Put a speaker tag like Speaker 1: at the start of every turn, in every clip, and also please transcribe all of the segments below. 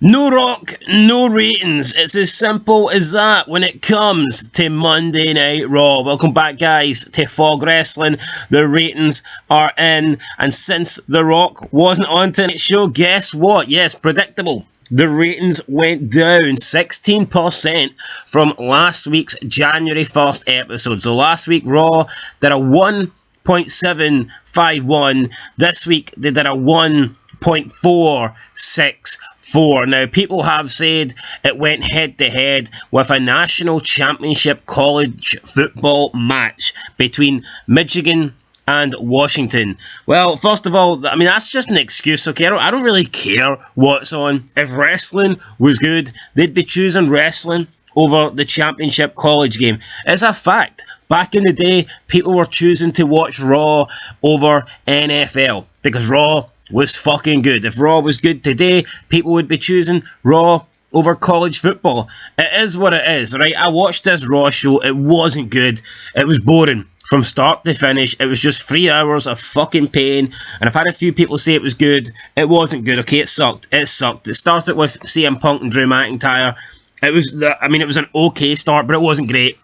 Speaker 1: No Rock, no ratings. It's as simple as that when it comes to Monday Night Raw. Welcome back, guys, to Fog Wrestling. The ratings are in, and since The Rock wasn't on tonight's show, guess what? Yes, predictable. The ratings went down 16% from last week's January 1st episode. So last week, Raw did a 1.751. This week, they did a 1.464. Now, people have said it went head-to-head with a national championship college football match between Michigan and Washington. Well, first of all, I mean, that's just an excuse, okay? I don't really care what's on. If wrestling was good, they'd be choosing wrestling over the championship college game. It's a fact. Back in the day, people were choosing to watch Raw over NFL because Raw was fucking good. If Raw was good today, people would be choosing Raw over college football. It is what it is, right? I watched this Raw show. It wasn't good. It was boring from start to finish. It was just 3 hours of fucking pain. And I've had a few people say it was good. It wasn't good, okay? It sucked. It sucked. It started with CM Punk and Drew McIntyre. It was an okay start, but it wasn't great.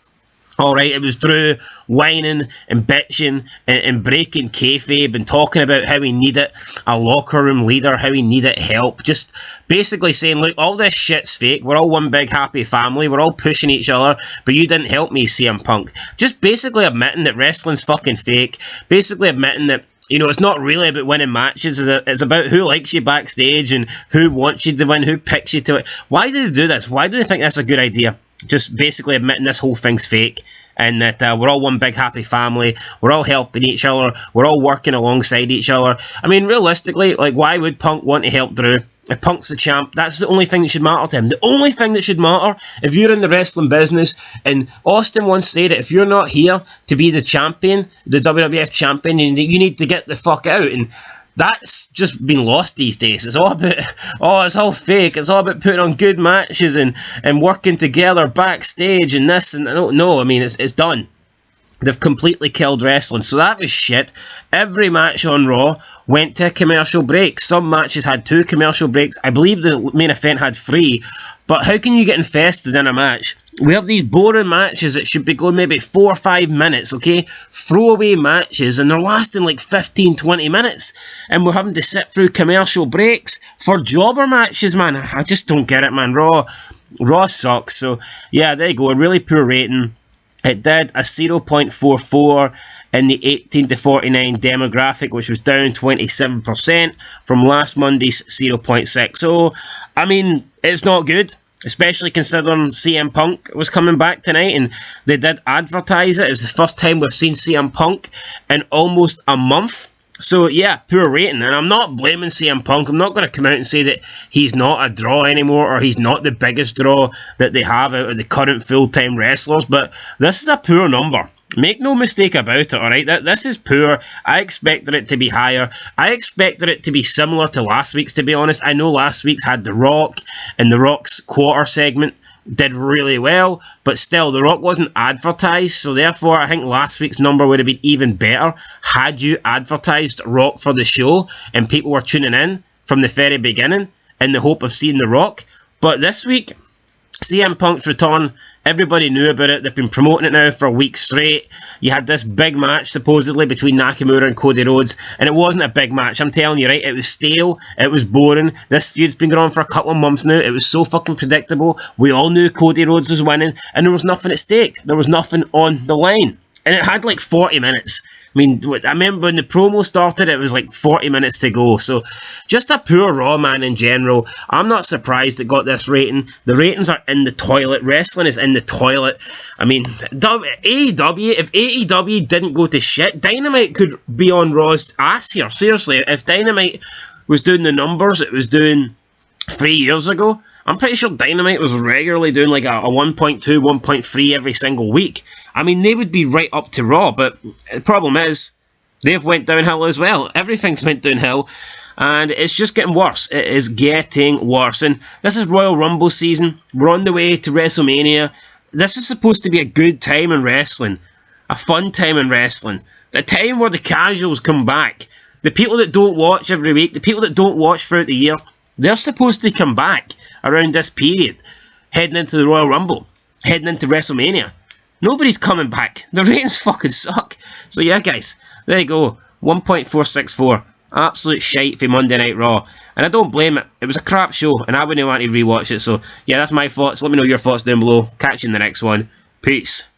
Speaker 1: Alright, it was Drew whining and bitching and breaking kayfabe and talking about how he needed a locker room leader, how he needed help. Just basically saying, look, all this shit's fake. We're all one big happy family. We're all pushing each other, but you didn't help me, CM Punk. Just basically admitting that wrestling's fucking fake. Basically admitting that, you know, it's not really about winning matches. It's about who likes you backstage and who wants you to win, who picks you to it. Why do they do this? Why do they think that's a good idea? Just basically admitting this whole thing's fake and that we're all one big happy family. We're all helping each other. We're all working alongside each other. I mean, realistically, like, why would Punk want to help Drew? If Punk's the champ, that's the only thing that should matter to him. The only thing that should matter, if you're in the wrestling business, and Austin once said it, if you're not here to be the champion, the WWF champion, you need to get the fuck out. And that's just been lost these days. It's all about, it's all fake. It's all about putting on good matches and working together backstage and this and no. I mean, it's done. They've completely killed wrestling. So that was shit. Every match on Raw went to a commercial break. Some matches had 2 commercial breaks. I believe the main event had 3. But how can you get invested in a match? We have these boring matches that should be going maybe 4 or 5 minutes, okay? Throwaway matches, and they're lasting like 15, 20 minutes. And we're having to sit through commercial breaks for jobber matches, man. I just don't get it, man. Raw sucks. So, yeah, there you go. A really poor rating. It did a 0.44 in the 18 to 49 demographic, which was down 27% from last Monday's 0.6. So, I mean, it's not good, especially considering CM Punk was coming back tonight, and they did advertise it. It was the first time we've seen CM Punk in almost a month. So, yeah, poor rating. And I'm not blaming CM Punk. I'm not going to come out and say that he's not a draw anymore or he's not the biggest draw that they have out of the current full-time wrestlers. But this is a poor number. Make no mistake about it, alright? This is poor. I expected it to be higher. I expected it to be similar to last week's, to be honest. I know last week's had The Rock, and The Rock's quarter segment did really well, but still, The Rock wasn't advertised, so therefore I think last week's number would have been even better had you advertised Rock for the show and people were tuning in from the very beginning in the hope of seeing The Rock. But this week, CM Punk's return, everybody knew about it. They've been promoting it now for a week straight. You had this big match, supposedly, between Nakamura and Cody Rhodes, and it wasn't a big match. I'm telling you, right? It was stale. It was boring. This feud's been going on for a couple of months now. It was so fucking predictable. We all knew Cody Rhodes was winning, and there was nothing at stake. There was nothing on the line. And it had like 40 minutes. I mean, I remember when the promo started, it was like 40 minutes to go. So, just a poor Raw, man, in general. I'm not surprised it got this rating. The ratings are in the toilet. Wrestling is in the toilet. I mean, AEW, if AEW didn't go to shit, Dynamite could be on Raw's ass here. Seriously, if Dynamite was doing the numbers it was doing 3 years ago, I'm pretty sure Dynamite was regularly doing like a 1.2, 1.3 every single week. I mean, they would be right up to Raw, but the problem is, they've went downhill as well. Everything's went downhill, and it's just getting worse. It is getting worse, and this is Royal Rumble season. We're on the way to WrestleMania. This is supposed to be a good time in wrestling, a fun time in wrestling, the time where the casuals come back, the people that don't watch every week, the people that don't watch throughout the year. They're supposed to come back around this period, heading into the Royal Rumble, heading into WrestleMania. Nobody's coming back. The ratings fucking suck. So yeah, guys, there you go. 1.464. Absolute shite for Monday Night Raw. And I don't blame it. It was a crap show, and I wouldn't want to rewatch it. So yeah, that's my thoughts. Let me know your thoughts down below. Catch you in the next one. Peace.